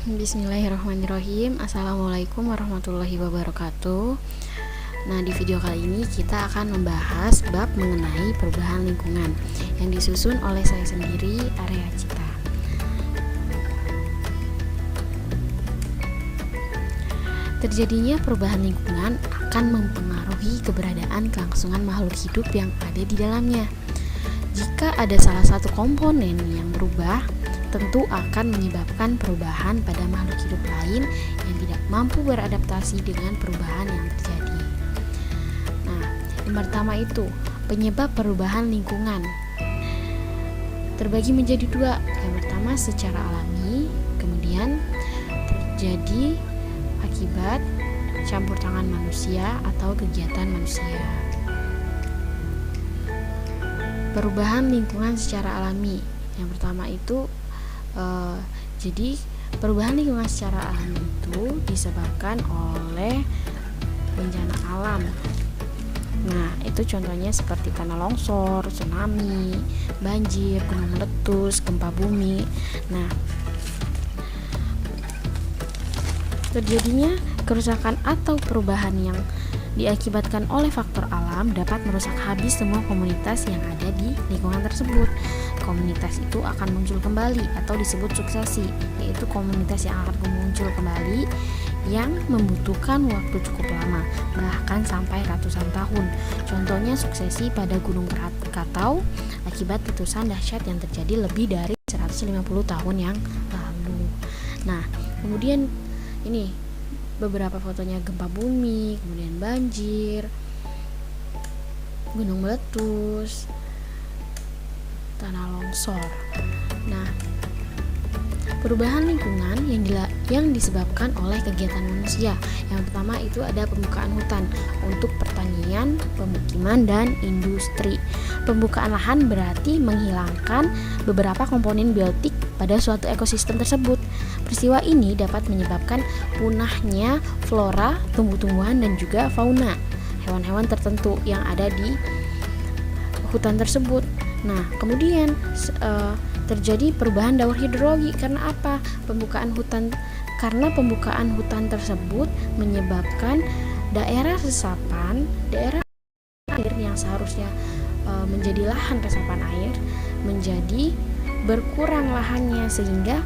Bismillahirrahmanirrahim. Assalamualaikum warahmatullahi wabarakatuh. Nah, di video kali ini kita akan membahas bab mengenai perubahan lingkungan yang disusun oleh saya sendiri, Arya Cita. Terjadinya perubahan lingkungan akan mempengaruhi keberadaan kelangsungan makhluk hidup yang ada di dalamnya. Jika ada salah satu komponen yang berubah, tentu akan menyebabkan perubahan pada makhluk hidup lain yang tidak mampu beradaptasi dengan perubahan yang terjadi. Nah, yang pertama itu penyebab perubahan lingkungan terbagi menjadi dua. Yang pertama secara alami, kemudian terjadi akibat campur tangan manusia atau kegiatan manusia. Perubahan lingkungan secara alami, yang pertama itu jadi perubahan lingkungan secara alami itu disebabkan oleh bencana alam. Nah, itu contohnya seperti tanah longsor, tsunami, banjir, gunung meletus, gempa bumi. Nah, terjadinya kerusakan atau perubahan yang diakibatkan oleh faktor alam dapat merusak habis semua komunitas yang ada di lingkungan tersebut. Komunitas itu akan muncul kembali atau disebut suksesi, yaitu komunitas yang akan muncul kembali yang membutuhkan waktu cukup lama, bahkan sampai ratusan tahun. Contohnya suksesi pada Gunung Krakatau akibat letusan dahsyat yang terjadi lebih dari 150 tahun yang lalu. Nah, kemudian ini beberapa fotonya gempa bumi, kemudian banjir, gunung meletus, tanah longsor. Nah, perubahan lingkungan yang disebabkan oleh kegiatan manusia. Yang pertama itu ada pembukaan hutan untuk pertanian, pemukiman, dan industri. Pembukaan lahan berarti menghilangkan beberapa komponen biotik pada suatu ekosistem tersebut. Peristiwa ini dapat menyebabkan punahnya flora, tumbuh-tumbuhan, dan juga fauna hewan-hewan tertentu yang ada di hutan tersebut. Nah, kemudian terjadi perubahan daur hidrologi. Karena apa? Karena pembukaan hutan tersebut menyebabkan daerah resapan, daerah air yang seharusnya menjadi lahan resapan air menjadi berkurang lahannya, sehingga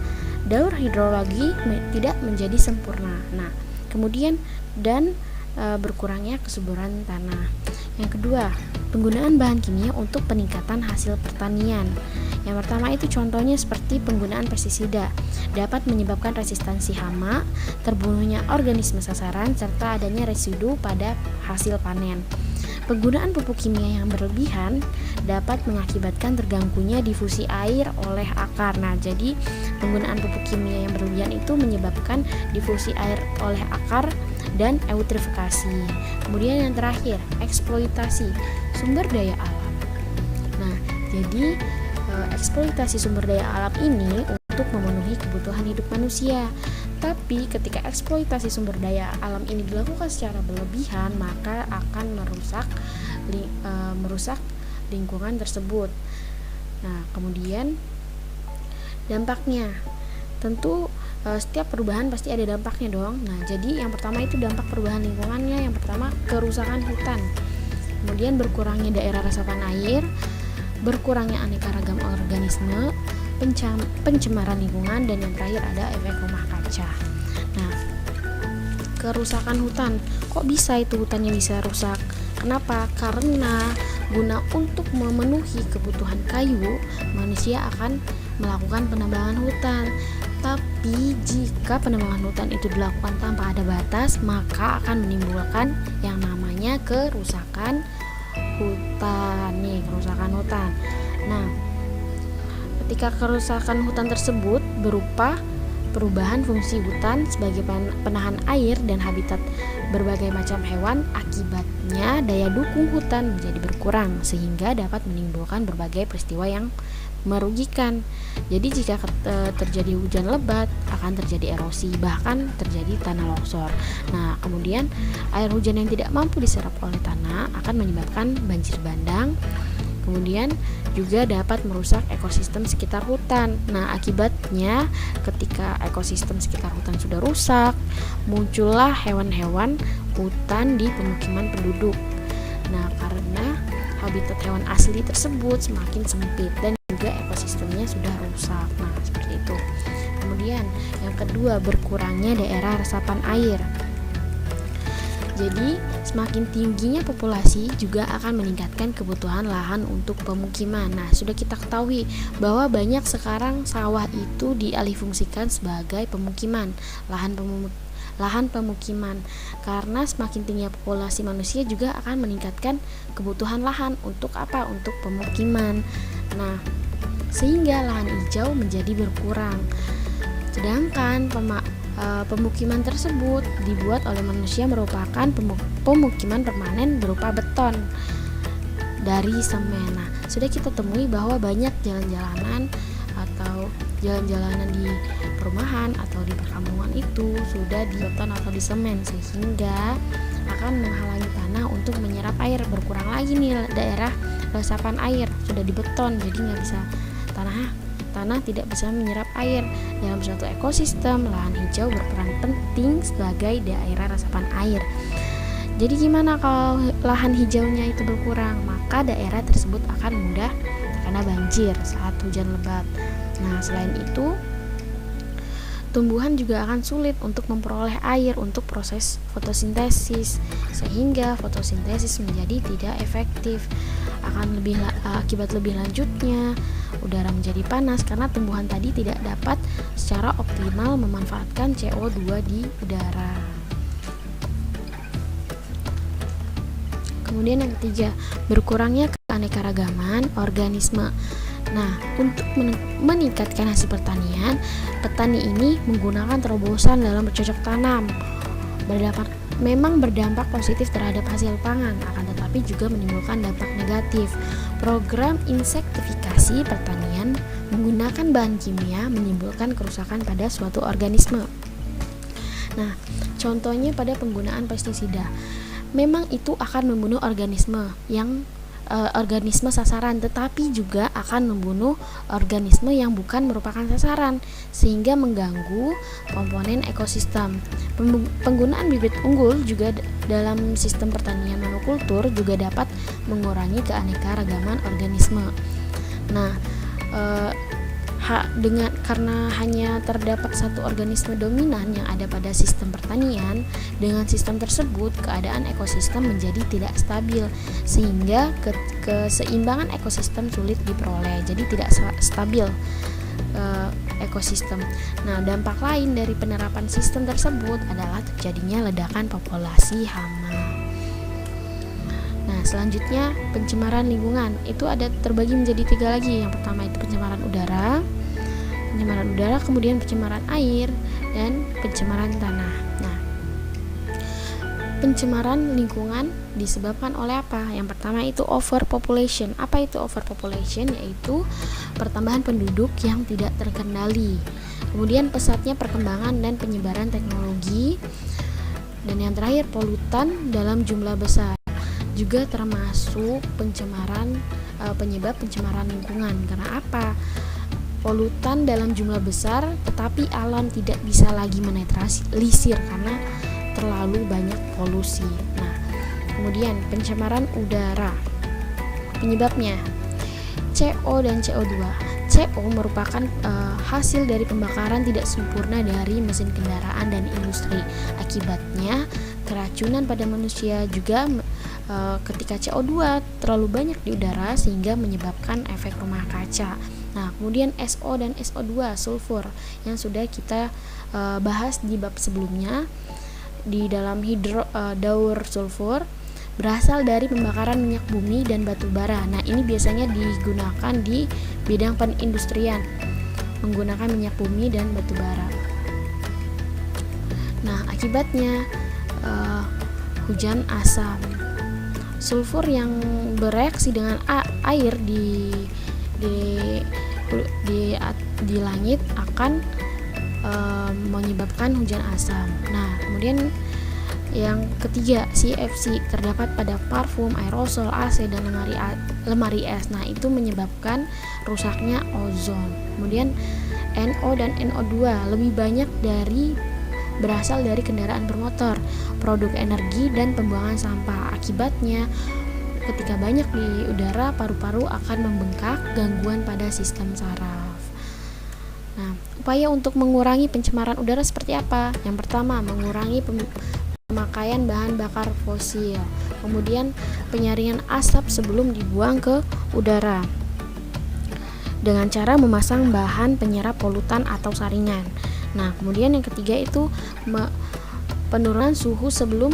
daur hidrologi tidak menjadi sempurna. Nah, kemudian berkurangnya kesuburan tanah. Yang kedua, penggunaan bahan kimia untuk peningkatan hasil pertanian. Yang pertama itu contohnya seperti penggunaan pestisida dapat menyebabkan resistensi hama, terbunuhnya organisme sasaran, serta adanya residu pada hasil panen. Penggunaan pupuk kimia yang berlebihan dapat mengakibatkan terganggunya difusi air oleh akar. Nah, jadi penggunaan pupuk kimia yang berlebihan itu menyebabkan difusi air oleh akar dan eutrofikasi. Kemudian yang terakhir, eksploitasi sumber daya alam. Nah, jadi eksploitasi sumber daya alam ini untuk memenuhi kebutuhan hidup manusia. Tapi ketika eksploitasi sumber daya alam ini dilakukan secara berlebihan, maka akan merusak lingkungan tersebut. Nah, kemudian dampaknya, tentu setiap perubahan pasti ada dampaknya dong. Nah, jadi yang pertama itu dampak perubahan lingkungannya. Yang pertama, kerusakan hutan, kemudian berkurangnya daerah resapan air, berkurangnya aneka ragam organisme, pencemaran lingkungan, dan yang terakhir ada efek rumah kaca. Nah, kerusakan hutan, kok bisa itu hutannya bisa rusak? Kenapa? Karena guna untuk memenuhi kebutuhan kayu, manusia akan melakukan penambangan hutan. Tapi jika penambangan hutan itu dilakukan tanpa ada batas, maka akan menimbulkan yang namanya kerusakan hutan. Kerusakan hutan. Nah, ketika kerusakan hutan tersebut berupa perubahan fungsi hutan sebagai penahan air dan habitat berbagai macam hewan, akibatnya daya dukung hutan menjadi berkurang sehingga dapat menimbulkan berbagai peristiwa yang merugikan. Jadi jika terjadi hujan lebat akan terjadi erosi, bahkan terjadi tanah longsor. Nah, kemudian air hujan yang tidak mampu diserap oleh tanah akan menyebabkan banjir bandang. Kemudian juga dapat merusak ekosistem sekitar hutan. Nah, akibatnya ketika ekosistem sekitar hutan sudah rusak, muncullah hewan-hewan hutan di pemukiman penduduk. Nah, karena habitat hewan asli tersebut semakin sempit dan juga ekosistemnya sudah rusak. Nah, seperti itu. Kemudian yang kedua, berkurangnya daerah resapan air. Jadi, semakin tingginya populasi juga akan meningkatkan kebutuhan lahan untuk pemukiman. Nah, sudah kita ketahui bahwa banyak sekarang sawah itu dialihfungsikan sebagai pemukiman, lahan pemukiman. Karena semakin tingginya populasi manusia juga akan meningkatkan kebutuhan lahan untuk apa? Untuk pemukiman. Nah, sehingga lahan hijau menjadi berkurang. Sedangkan pemukiman tersebut dibuat oleh manusia merupakan pemukiman permanen berupa beton dari semen. Nah, sudah kita temui bahwa banyak jalan-jalanan atau jalan-jalanan di perumahan atau di perkampungan itu sudah di beton atau di semen, sehingga akan menghalangi tanah untuk menyerap air. Berkurang lagi nih daerah resapan air, sudah di beton, jadi nggak bisa tanah tidak bisa menyerap air. Dalam suatu ekosistem, lahan hijau berperan penting sebagai daerah resapan air. Jadi gimana kalau lahan hijaunya itu berkurang? Maka daerah tersebut akan mudah terkena banjir saat hujan lebat. Nah, selain itu, tumbuhan juga akan sulit untuk memperoleh air untuk proses fotosintesis, sehingga fotosintesis menjadi tidak efektif. Akibat lebih lanjutnya, udara menjadi panas karena tumbuhan tadi tidak dapat secara optimal memanfaatkan CO2 di udara. Kemudian yang ketiga, berkurangnya keanekaragaman organisme. Nah, untuk meningkatkan hasil pertanian, petani ini menggunakan terobosan dalam bercocok tanam. Memang berdampak positif terhadap hasil pangan, akan tetapi juga menimbulkan dampak negatif. Program insektifikasi pertanian menggunakan bahan kimia menimbulkan kerusakan pada suatu organisme. Nah, contohnya pada penggunaan pestisida. Memang itu akan membunuh organisme sasaran, tetapi juga akan membunuh organisme yang bukan merupakan sasaran, sehingga mengganggu komponen ekosistem. Penggunaan bibit unggul juga dalam sistem pertanian monokultur juga dapat mengurangi keanekaragaman organisme. Nah, karena hanya terdapat satu organisme dominan yang ada pada sistem pertanian, dengan sistem tersebut keadaan ekosistem menjadi tidak stabil, sehingga keseimbangan ekosistem sulit diperoleh, jadi tidak stabil ekosistem. Nah, dampak lain dari penerapan sistem tersebut adalah terjadinya ledakan populasi hama. Nah, selanjutnya pencemaran lingkungan itu ada terbagi menjadi 3 lagi. Yang pertama itu pencemaran udara, kemudian pencemaran air, dan pencemaran tanah. Nah, pencemaran lingkungan disebabkan oleh apa? Yang pertama itu overpopulation. Apa itu overpopulation? Yaitu pertambahan penduduk yang tidak terkendali. Kemudian pesatnya perkembangan dan penyebaran teknologi. Dan yang terakhir, polutan dalam jumlah besar. Juga termasuk penyebab pencemaran lingkungan. Karena apa? Polutan dalam jumlah besar, tetapi alam tidak bisa lagi menetralisir karena terlalu banyak polusi. Nah, kemudian pencemaran udara. Penyebabnya CO dan CO2. CO merupakan hasil dari pembakaran tidak sempurna dari mesin kendaraan dan industri. Akibatnya keracunan pada manusia juga ketika CO2 terlalu banyak di udara sehingga menyebabkan efek rumah kaca. Nah, kemudian SO dan SO2, sulfur, yang sudah kita bahas di bab sebelumnya. Di dalam daur sulfur berasal dari pembakaran minyak bumi dan batu bara. Nah, ini biasanya digunakan di bidang perindustrian, menggunakan minyak bumi dan batu bara. Nah, akibatnya hujan asam. Sulfur yang bereaksi dengan air di langit akan menyebabkan hujan asam. Nah, kemudian Yang ketiga, CFC terdapat pada parfum, aerosol, AC, dan lemari es. Nah, itu menyebabkan rusaknya ozon. Kemudian NO dan NO2 lebih banyak berasal dari kendaraan bermotor, produk energi, dan pembuangan sampah. Akibatnya, ketika banyak di udara, paru-paru akan membengkak, gangguan pada sistem saraf. Nah, upaya untuk mengurangi pencemaran udara seperti apa? Yang pertama, mengurangi pemakaian bahan bakar fosil. Kemudian, penyaringan asap sebelum dibuang ke udara dengan cara memasang bahan penyerap polutan atau saringan. Nah, kemudian yang ketiga itu penurunan suhu sebelum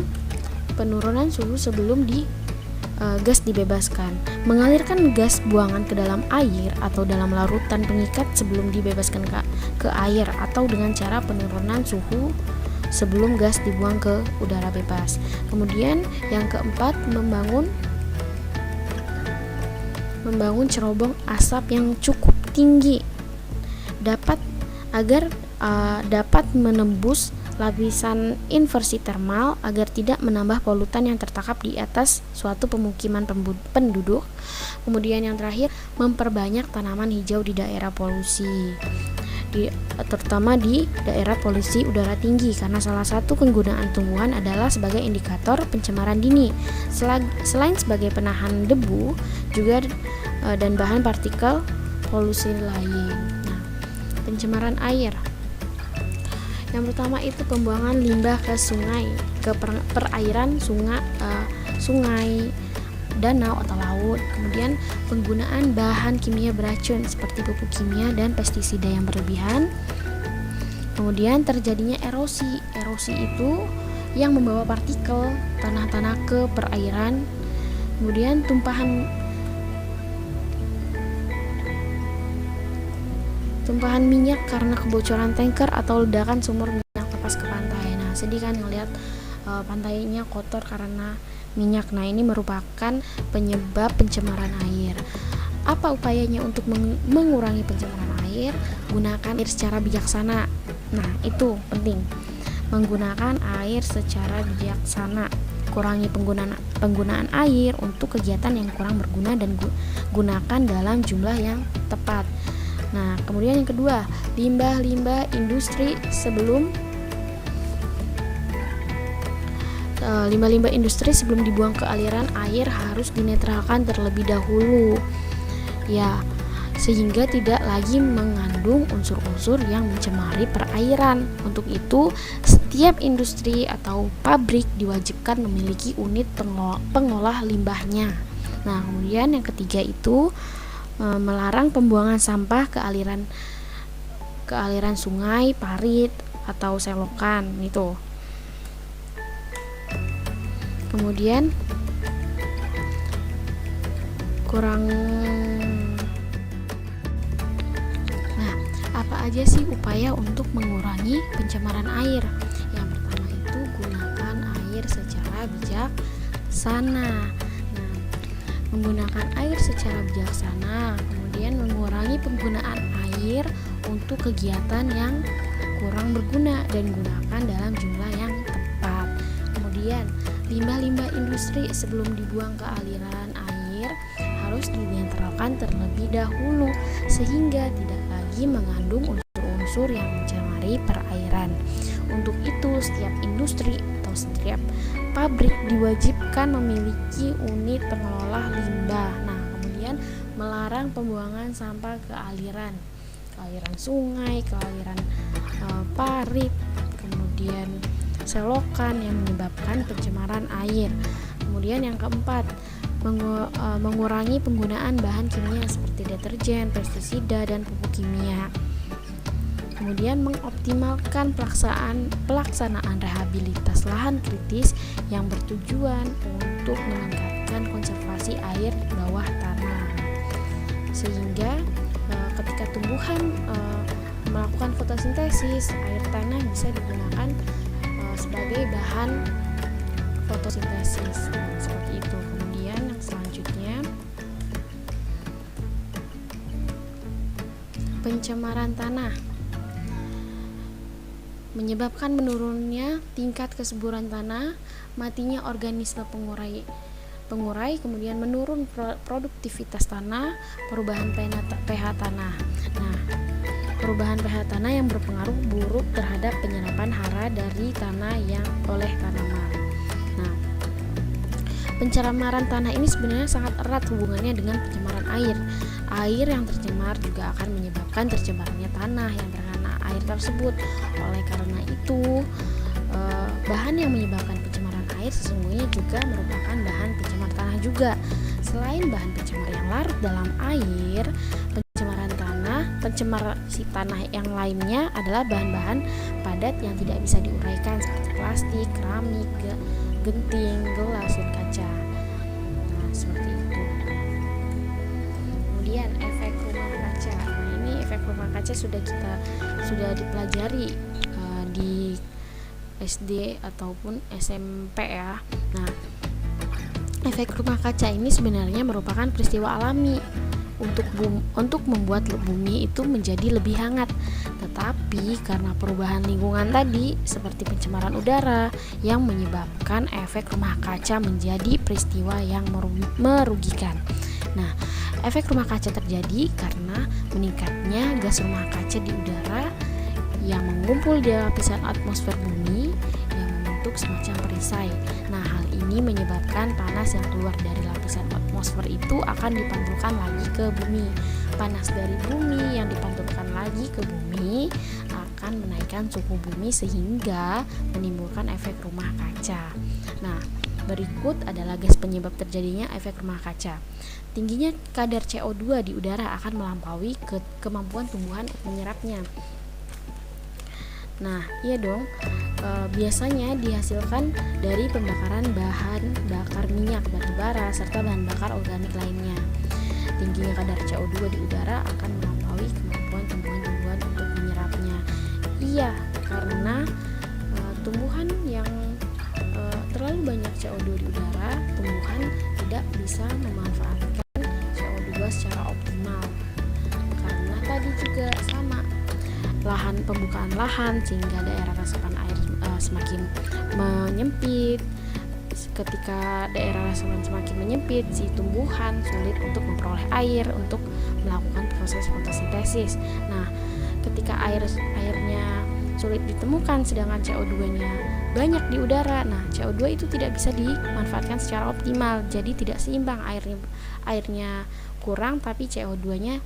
gas dibebaskan. Mengalirkan gas buangan ke dalam air atau dalam larutan pengikat sebelum dibebaskan ke air, atau dengan cara penurunan suhu sebelum gas dibuang ke udara bebas. Kemudian yang keempat, membangun cerobong asap yang cukup tinggi dapat menembus lapisan inversi termal agar tidak menambah polutan yang tertangkap di atas suatu pemukiman penduduk. Kemudian yang terakhir, memperbanyak tanaman hijau di daerah polusi, terutama di daerah polusi udara tinggi, karena salah satu penggunaan tumbuhan adalah sebagai indikator pencemaran dini. Selain sebagai penahan debu juga dan bahan partikel polusi lain. Nah, pencemaran air. Yang pertama itu pembuangan limbah ke sungai, ke perairan, sungai, danau atau laut. Kemudian penggunaan bahan kimia beracun seperti pupuk kimia dan pestisida yang berlebihan. Kemudian terjadinya erosi. Erosi itu yang membawa partikel tanah-tanah ke perairan. Kemudian tumpahan minyak karena kebocoran tanker atau ledakan sumur minyak lepas ke pantai. Nah, sedih kan ngelihat pantainya kotor karena minyak. Nah, ini merupakan penyebab pencemaran air. Apa upayanya untuk mengurangi pencemaran air? Gunakan air secara bijaksana. Nah, itu penting. Menggunakan air secara bijaksana. Kurangi penggunaan air untuk kegiatan yang kurang berguna dan gunakan dalam jumlah yang tepat. Nah, kemudian yang kedua, limbah-limbah industri sebelum dibuang ke aliran air harus dinetralkan terlebih dahulu, ya, sehingga tidak lagi mengandung unsur-unsur yang mencemari perairan. Untuk itu, setiap industri atau pabrik diwajibkan memiliki unit pengolah limbahnya. Nah, kemudian yang ketiga itu melarang pembuangan sampah ke aliran sungai, parit, atau selokan itu. Kemudian apa aja sih upaya untuk mengurangi pencemaran air? Yang pertama itu gunakan air secara bijaksana. Menggunakan air secara bijaksana, kemudian mengurangi penggunaan air untuk kegiatan yang kurang berguna dan gunakan dalam jumlah yang tepat. Kemudian, limbah-limbah industri sebelum dibuang ke aliran air harus dinetralkan terlebih dahulu sehingga tidak lagi mengandung unsur-unsur yang mencemari perairan. Untuk itu, setiap industri atau setiap pabrik diwajibkan memiliki unit pengelola limbah. Nah, kemudian melarang pembuangan sampah ke aliran sungai, ke aliran parit, kemudian selokan yang menyebabkan pencemaran air. Kemudian yang keempat, mengurangi penggunaan bahan kimia seperti deterjen, pestisida, dan pupuk kimia. Kemudian mengoptimalkan pelaksanaan rehabilitas lahan kritis yang bertujuan untuk meningkatkan konservasi air bawah tanah, sehingga ketika tumbuhan melakukan fotosintesis, air tanah bisa digunakan sebagai bahan fotosintesis. Seperti itu. Kemudian yang selanjutnya, pencemaran tanah. menyebabkan menurunnya tingkat kesuburan tanah, matinya organisme pengurai, kemudian menurun produktivitas tanah, perubahan pH tanah. Nah, perubahan pH tanah yang berpengaruh buruk terhadap penyerapan hara dari tanah yang oleh tanaman. Nah, pencemaran tanah ini sebenarnya sangat erat hubungannya dengan pencemaran air. Air yang tercemar juga akan menyebabkan tercemarnya tanah yang terkena air tersebut. Oleh karena itu, bahan yang menyebabkan pencemaran air sesungguhnya juga merupakan bahan pencemar tanah juga. Selain bahan pencemar yang larut dalam air, pencemar si tanah yang lainnya adalah bahan-bahan padat yang tidak bisa diuraikan seperti plastik, keramik, genting, gelas, dan kaca. Nah, seperti itu. Kemudian efek rumah kaca. Nah, ini efek rumah kaca sudah dipelajari di SD ataupun SMP ya. Nah, efek rumah kaca ini sebenarnya merupakan peristiwa alami untuk membuat bumi itu menjadi lebih hangat. Tetapi karena perubahan lingkungan tadi seperti pencemaran udara yang menyebabkan efek rumah kaca menjadi peristiwa yang merugikan. Nah, efek rumah kaca terjadi karena meningkatnya gas rumah kaca di udara yang mengumpul di lapisan atmosfer bumi yang membentuk semacam perisai. Nah, hal ini menyebabkan panas yang keluar dari lapisan atmosfer itu akan dipantulkan lagi ke bumi. Panas dari bumi yang dipantulkan lagi ke bumi akan menaikkan suhu bumi sehingga menimbulkan efek rumah kaca. Nah, berikut adalah gas penyebab terjadinya efek rumah kaca. Tingginya kadar CO2 di udara akan melampaui kemampuan tumbuhan menyerapnya. Nah, iya dong. Biasanya dihasilkan dari pembakaran bahan bakar minyak, batu bara, serta bahan bakar organik lainnya. Tingginya kadar CO2 di udara akan melampaui kemampuan tumbuhan-tumbuhan untuk menyerapnya. Iya, karena tumbuhan yang terlalu banyak CO2 di udara, tumbuhan tidak bisa memanfaatkan CO2 secara optimal. Karena tadi juga sama, pembukaan lahan sehingga daerah resapan air semakin menyempit. Ketika daerah resapan semakin menyempit, si tumbuhan sulit untuk memperoleh air untuk melakukan proses fotosintesis. Nah, ketika airnya sulit ditemukan sedangkan CO2-nya banyak di udara, nah CO2 itu tidak bisa dimanfaatkan secara optimal. Jadi tidak seimbang, airnya kurang tapi CO2-nya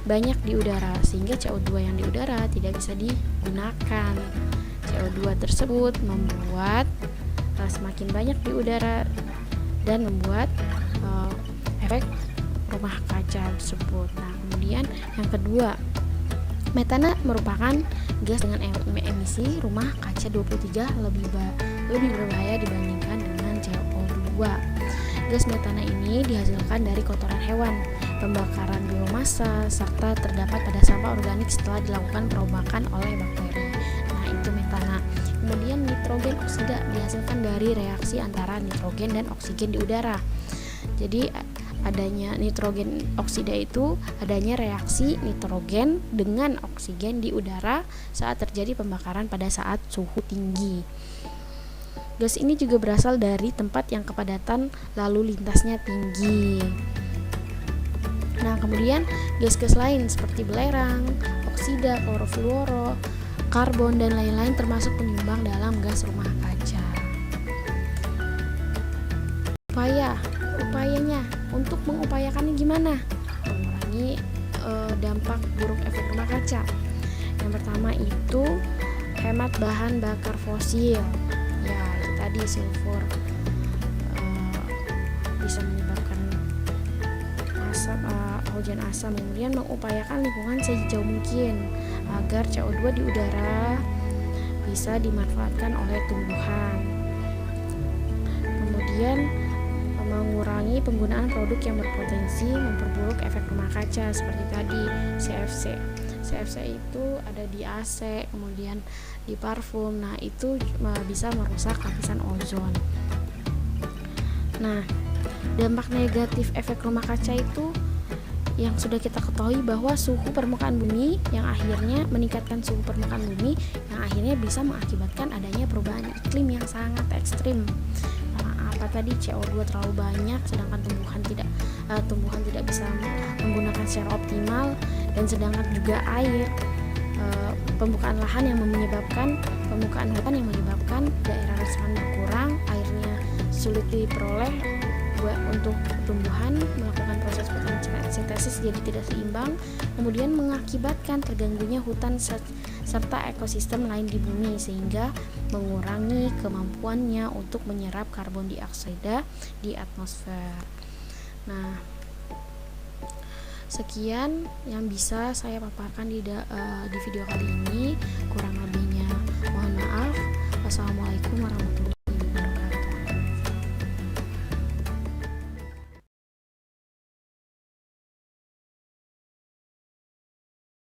banyak di udara, sehingga CO2 yang di udara tidak bisa digunakan. CO2 tersebut membuat semakin banyak di udara dan membuat efek rumah kaca tersebut. Nah, kemudian yang kedua, metana merupakan gas dengan emisi rumah kaca 23 lebih berbahaya dibandingkan dengan CO2. Gas metana ini dihasilkan dari kotoran hewan, pembakaran biomasa, serta terdapat pada sampah organik setelah dilakukan perobakan oleh bakteri. Nah, itu metana. Kemudian nitrogen oksida dihasilkan dari reaksi antara nitrogen dan oksigen di udara. Jadi adanya nitrogen oksida itu adanya reaksi nitrogen dengan oksigen di udara saat terjadi pembakaran pada saat suhu tinggi. Gas ini juga berasal dari tempat yang kepadatan lalu lintasnya tinggi. Nah, kemudian gas-gas lain seperti belerang, oksida, klorofluoro, karbon, dan lain-lain termasuk penyumbang dalam gas rumah kaca. Upayanya untuk mengupayakannya gimana? Mengurangi dampak buruk efek rumah kaca. Yang pertama itu hemat bahan bakar fosil. Ya, itu tadi sulfur bisa menyebabkan hujan asam. Kemudian mengupayakan lingkungan sehijau mungkin agar CO2 di udara bisa dimanfaatkan oleh tumbuhan. Kemudian mengurangi penggunaan produk yang berpotensi memperburuk efek rumah kaca seperti tadi CFC. CFC itu ada di AC, kemudian di parfum. Nah, itu bisa merusak lapisan ozon. Nah, dampak negatif efek rumah kaca itu yang sudah kita ketahui bahwa suhu permukaan bumi yang akhirnya meningkatkan suhu permukaan bumi yang akhirnya bisa mengakibatkan adanya perubahan iklim yang sangat ekstrim. Apa tadi, CO2 terlalu banyak sedangkan tumbuhan tidak bisa menggunakan secara optimal, dan sedangkan juga air, pembukaan lahan yang menyebabkan pembukaan hutan yang menyebabkan daerah resapan berkurang, airnya sulit diperoleh untuk tumbuhan melakukan proses fotosintesis jadi tidak seimbang, kemudian mengakibatkan terganggunya hutan serta ekosistem lain di bumi sehingga mengurangi kemampuannya untuk menyerap karbon dioksida di atmosfer. Nah, sekian yang bisa saya paparkan di video kali ini. Kurang